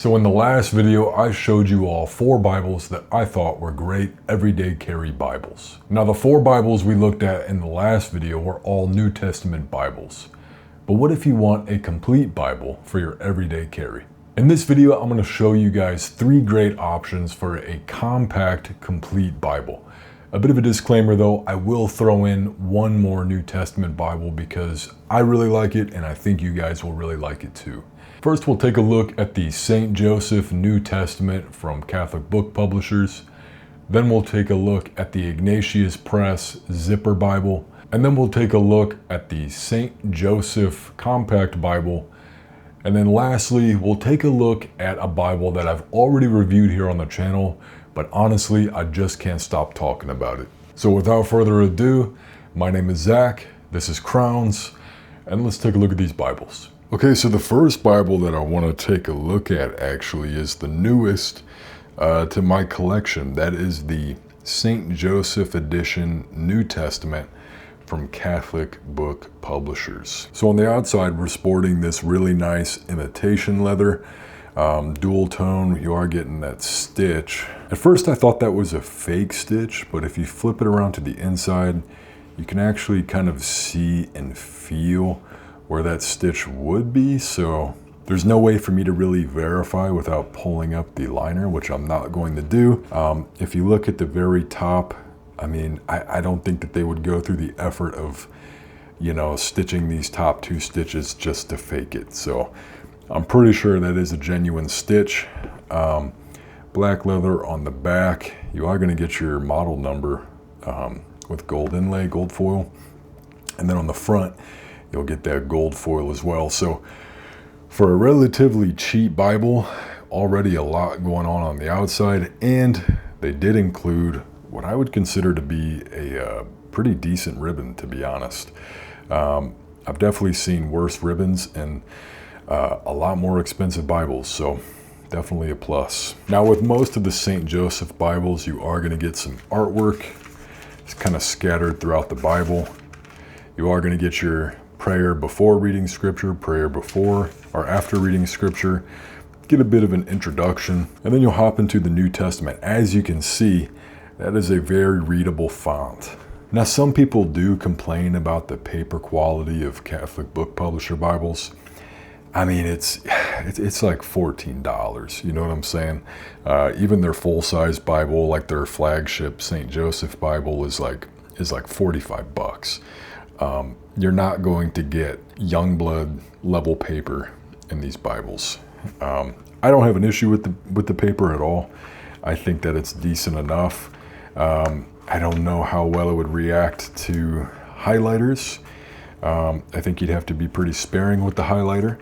So in the last video, I showed you all 4 Bibles that I thought were great everyday carry Bibles. Now the 4 Bibles we looked at in the last video were all New Testament Bibles. But what if you want a complete Bible for your everyday carry? In this video, I'm going to show you guys 3 great options for a compact, complete Bible. A bit of a disclaimer though, I will throw in one more New Testament Bible because I really like it and I think you guys will really like it too. First, we'll take a look at the St. Joseph New Testament from Catholic Book Publishers. Then we'll take a look at the Ignatius Press Zipper Bible. And then we'll take a look at the St. Joseph Compact Bible. And then lastly, we'll take a look at a Bible that I've already reviewed here on the channel, but honestly, I just can't stop talking about it. So without further ado, my name is Zach, this is Crowns, and let's take a look at these Bibles. Okay, so the first Bible that I want to take a look at actually is the newest to my collection. That is the St. Joseph Edition New Testament from Catholic Book Publishers. So on the outside, we're sporting this really nice imitation leather, dual tone. You are getting that stitch. At first I thought that was a fake stitch, but if you flip it around to the inside, you can actually kind of see and feel where that stitch would be. So there's no way for me to really verify without pulling up the liner, which I'm not going to do. If you look at the very top, I mean, I don't think that they would go through the effort of, stitching these top 2 stitches just to fake it. So I'm pretty sure that is a genuine stitch. Black leather on the back. You are going to get your model number with gold inlay, gold foil. And then on the front, you'll get that gold foil as well. So for a relatively cheap Bible, already a lot going on the outside, and they did include what I would consider to be a pretty decent ribbon, to be honest. I've definitely seen worse ribbons and a lot more expensive Bibles, so definitely a plus. Now with most of the St. Joseph Bibles, you are going to get some artwork. It's kind of scattered throughout the Bible. You are going to get your prayer before reading scripture, prayer before or after reading scripture, get a bit of an introduction, and then you'll hop into the New Testament. As you can see, that is a very readable font. Now, some people do complain about the paper quality of Catholic Book Publisher Bibles. I mean, it's like $14, you know what I'm saying? Even their full-size Bible, like their flagship St. Joseph Bible is like $45. You're not going to get Youngblood level paper in these Bibles. I don't have an issue with the paper at all. I think that it's decent enough. I don't know how well it would react to highlighters. I think you'd have to be pretty sparing with the highlighter,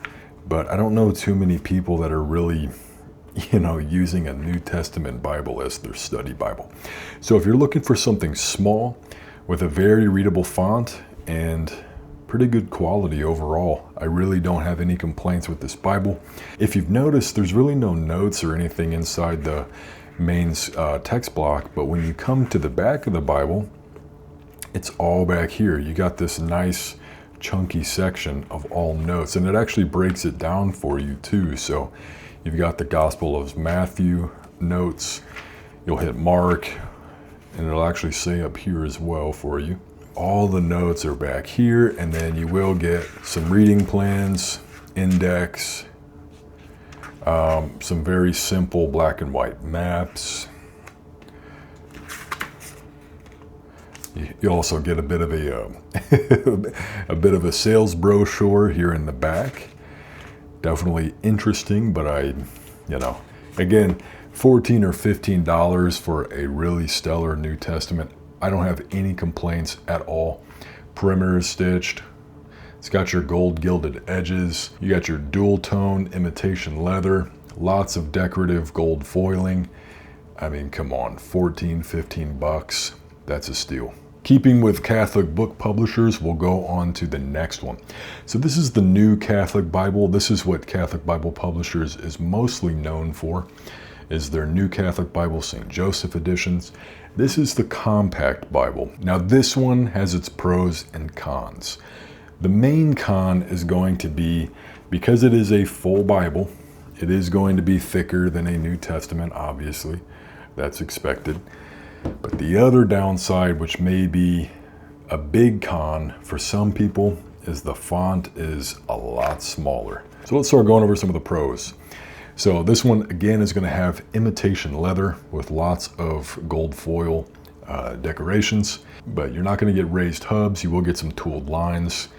but I don't know too many people that are really, using a New Testament Bible as their study Bible. So if you're looking for something small with a very readable font and pretty good quality overall, I really don't have any complaints with this Bible. If you've noticed, there's really no notes or anything inside the main text block, but when you come to the back of the Bible, it's all back here. You got this nice chunky section of all notes, and it actually breaks it down for you too. So you've got the Gospel of Matthew notes, you'll hit Mark, and it'll actually say up here as well for you. All the notes are back here, and then you will get some reading plans, index, some very simple black and white maps. You also get a bit of a sales brochure here in the back. Definitely interesting, but again, $14 or $15 for a really stellar New Testament. I don't have any complaints at all. Perimeter is stitched. It's got your gold gilded edges. You got your dual tone imitation leather. Lots of decorative gold foiling. I mean, come on, 14, 15 bucks. That's a steal. Keeping with Catholic Book Publishers, we'll go on to the next one. So this is the New Catholic Bible. This is what Catholic Bible Publishers is mostly known for, is their New Catholic Bible St. Joseph editions. This is the Compact Bible. Now this one has its pros and cons. The main con is going to be, because it is a full Bible, It is going to be thicker than a New Testament, obviously. That's expected. But the other downside, which may be a big con for some people, is the font is a lot smaller. So let's start going over some of the pros. So this one, again, is going to have imitation leather with lots of gold foil decorations, but you're not going to get raised hubs. You will get some tooled lines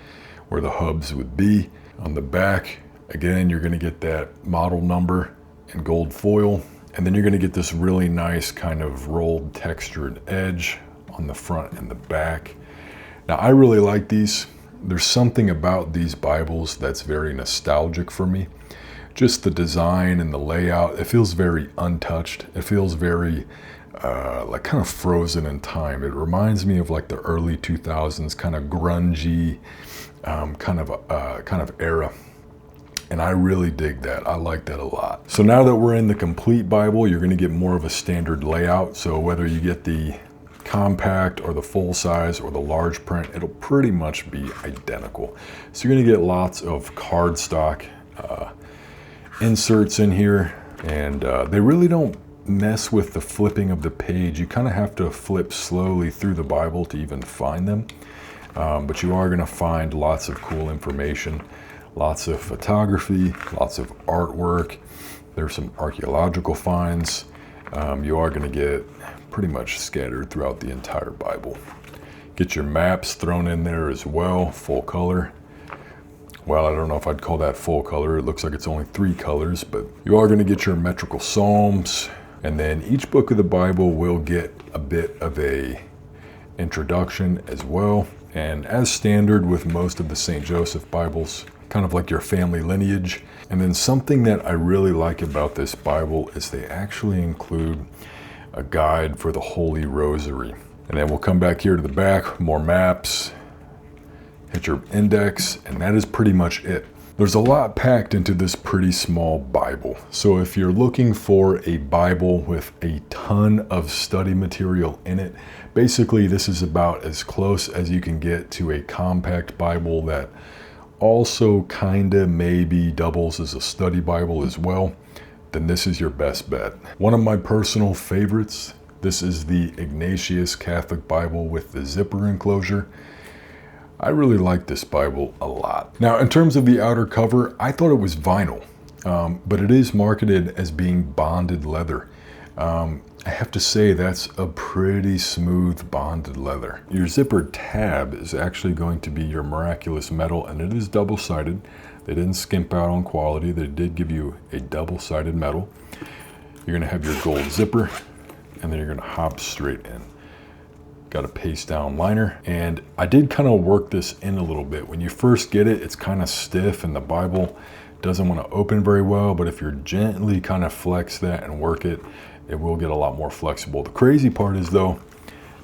where the hubs would be. On the back, again, you're going to get that model number in gold foil, and then you're going to get this really nice kind of rolled textured edge on the front and the back. Now, I really like these. There's something about these Bibles that's very nostalgic for me. Just the design and the layout, it feels very untouched. It feels very like kind of frozen in time. It reminds me of like the early 2000s kind of grungy kind of era. And I really dig that. I like that a lot. So now that we're in the complete Bible, you're going to get more of a standard layout. So whether you get the compact or the full size or the large print, it'll pretty much be identical. So you're going to get lots of cardstock inserts in here, and they really don't mess with the flipping of the page. You kind of have to flip slowly through the Bible to even find them, but you are going to find lots of cool information, lots of photography, lots of artwork. There's some archaeological finds. You are going to get pretty much scattered throughout the entire Bible. Get your maps thrown in there as well, full color. Well, I don't know if I'd call that full color. It looks like it's only 3 colors, but you are going to get your metrical psalms, and then each book of the Bible will get a bit of a introduction as well. And as standard with most of the St. Joseph Bibles, kind of like your family lineage. And then something that I really like about this Bible is they actually include a guide for the Holy Rosary. And then we'll come back here to the back, more maps, hit your index, and that is pretty much it. There's a lot packed into this pretty small Bible. So if you're looking for a Bible with a ton of study material in it, basically this is about as close as you can get to a compact Bible that also kinda maybe doubles as a study Bible as well, then this is your best bet. One of my personal favorites, this is the Ignatius Catholic Bible with the zipper enclosure. I really like this Bible a lot. Now, in terms of the outer cover, I thought it was vinyl, but it is marketed as being bonded leather. I have to say that's a pretty smooth bonded leather. Your zipper tab is actually going to be your miraculous metal, and it is double-sided. They didn't skimp out on quality. They did give you a double-sided metal. You're gonna have your gold zipper, and then you're gonna hop straight in. Got a paste down liner, and I did kind of work this in a little bit. When you first get it, it's kind of stiff and the Bible doesn't want to open very well, but if you're gently kind of flex that and work it, it will get a lot more flexible. The crazy part is though,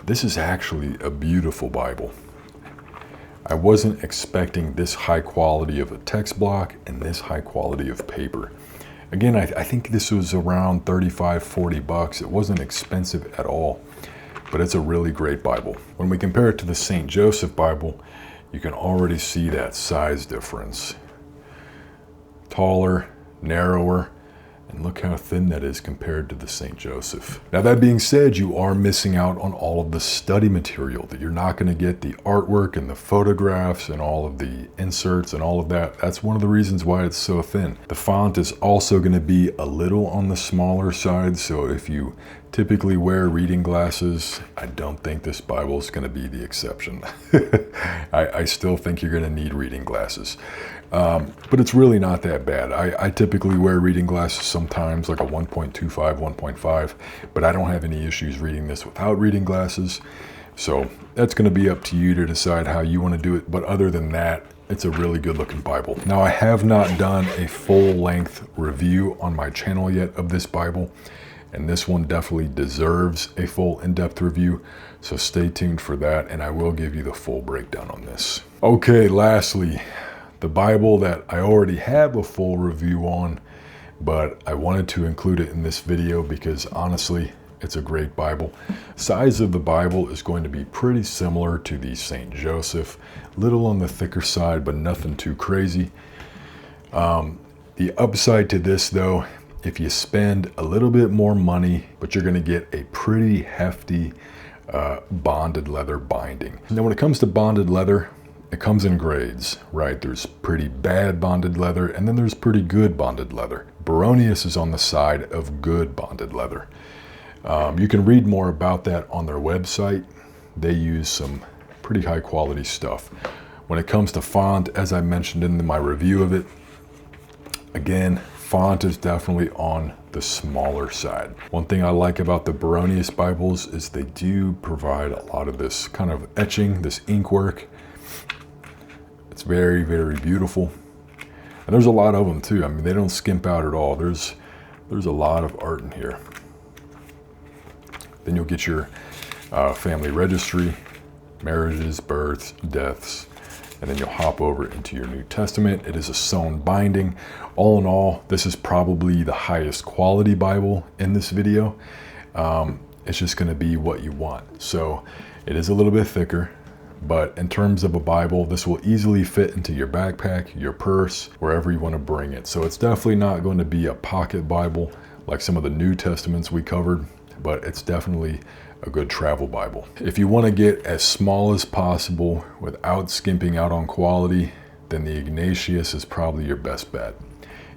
this is actually a beautiful Bible. I wasn't expecting this high quality of a text block and this high quality of paper. Again, I think this was around 35, 40 bucks. It wasn't expensive at all, but it's a really great Bible. When we compare it to the St. Joseph Bible, you can already see that size difference. Taller, narrower, and look how thin that is compared to the St. Joseph. Now that being said, you are missing out on all of the study material, that you're not going to get the artwork and the photographs and all of the inserts and all of that. That's one of the reasons why it's so thin. The font is also going to be a little on the smaller side, so if you typically wear reading glasses, I don't think this Bible is going to be the exception. I still think you're going to need reading glasses. But it's really not that bad. I typically wear reading glasses sometimes, like a 1.25, 1.5, but I don't have any issues reading this without reading glasses. So that's going to be up to you to decide how you want to do it. But other than that, it's a really good looking Bible. Now, I have not done a full length review on my channel yet of this Bible, and this one definitely deserves a full in-depth review. So stay tuned for that, and I will give you the full breakdown on this. Okay, lastly, the Bible that I already have a full review on, but I wanted to include it in this video because honestly, it's a great Bible. Size of the Bible is going to be pretty similar to the St. Joseph, little on the thicker side, but nothing too crazy. The upside to this though, if you spend a little bit more money, but you're gonna get a pretty hefty bonded leather binding. Now when it comes to bonded leather, it comes in grades, right? There's pretty bad bonded leather, and then there's pretty good bonded leather. Baronius is on the side of good bonded leather. You can read more about that on their website. They use some pretty high quality stuff. When it comes to font, as I mentioned in my review of it, again, font is definitely on the smaller side. One thing I like about the Baronius Bibles is they do provide a lot of this kind of etching, this ink work. It's very, very beautiful. And there's a lot of them too. I mean, they don't skimp out at all. There's a lot of art in here. Then you'll get your family registry, marriages, births, deaths, and then you'll hop over into your New Testament. It is a sewn binding. All in all, this is probably the highest quality Bible in this video. It's just gonna be what you want. So it is a little bit thicker, but in terms of a Bible, this will easily fit into your backpack, your purse, wherever you want to bring it. So it's definitely not going to be a pocket Bible like some of the New Testaments we covered, but it's definitely a good travel Bible. If you want to get as small as possible without skimping out on quality, then the Ignatius is probably your best bet.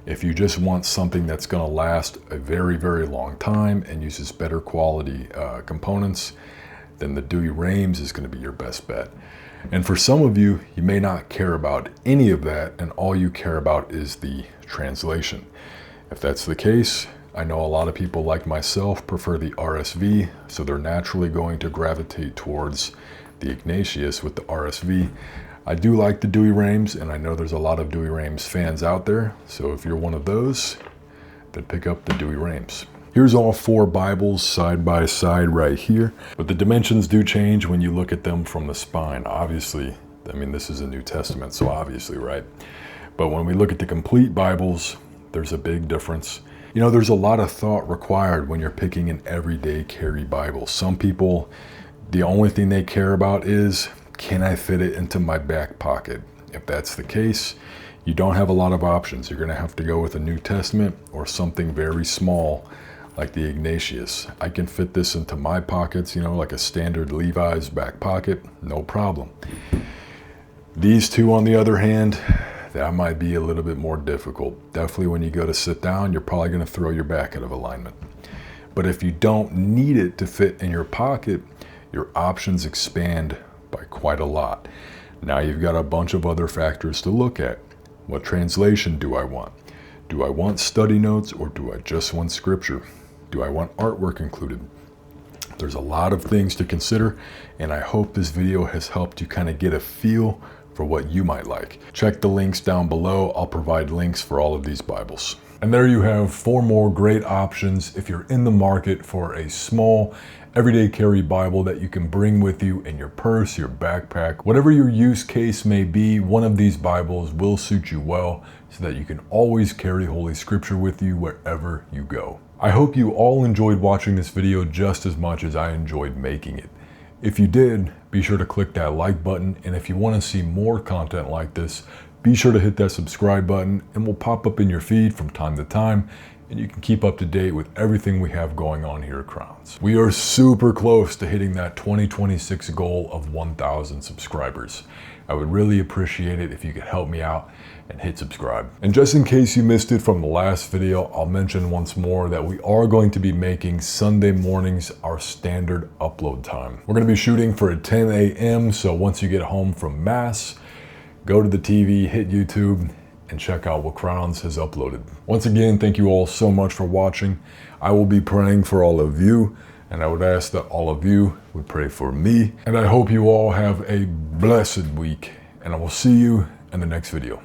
If you just want something that's going to last a very, very long time and uses better quality components, then the Douay-Rheims is going to be your best bet. And for some of you, you may not care about any of that, and all you care about is the translation. If that's the case, I know a lot of people like myself prefer the RSV, so they're naturally going to gravitate towards the Ignatius with the RSV. I do like the Douay-Rheims, and I know there's a lot of Douay-Rheims fans out there, so if you're one of those, then pick up the Douay-Rheims. Here's all four Bibles side by side right here, but the dimensions do change when you look at them from the spine. Obviously, I mean, this is a New Testament, so obviously, right? But when we look at the complete Bibles, there's a big difference. You know, there's a lot of thought required when you're picking an everyday carry Bible. Some people, the only thing they care about is, can I fit it into my back pocket? If that's the case, you don't have a lot of options. You're gonna have to go with a New Testament or something very small like the Ignatius. I can fit this into my pockets, you know, like a standard Levi's back pocket, no problem. These two, on the other hand, that might be a little bit more difficult. Definitely when you go to sit down, you're probably gonna throw your back out of alignment. But if you don't need it to fit in your pocket, your options expand by quite a lot. Now you've got a bunch of other factors to look at. What translation do I want? Do I want study notes, or do I just want scripture? Do I want artwork included? There's a lot of things to consider, and I hope this video has helped you kind of get a feel for what you might like. Check the links down below. I'll provide links for all of these Bibles. And there you have 4 more great options if you're in the market for a small everyday carry Bible that you can bring with you in your purse, your backpack. Whatever your use case may be, one of these Bibles will suit you well so that you can always carry Holy Scripture with you wherever you go. I hope you all enjoyed watching this video just as much as I enjoyed making it. If you did, be sure to click that like button, and if you want to see more content like this, be sure to hit that subscribe button, and we'll pop up in your feed from time to time, and you can keep up to date with everything we have going on here at Crowns. We are super close to hitting that 2026 goal of 1,000 subscribers. I would really appreciate it if you could help me out and hit subscribe. And just in case you missed it from the last video, I'll mention once more that we are going to be making Sunday mornings our standard upload time. We're going to be shooting for 10 a.m. So once you get home from Mass, go to the TV, hit YouTube, and check out what Crowns has uploaded. Once again, thank you all so much for watching. I will be praying for all of you, and I would ask that all of you would pray for me. And I hope you all have a blessed week, and I will see you in the next video.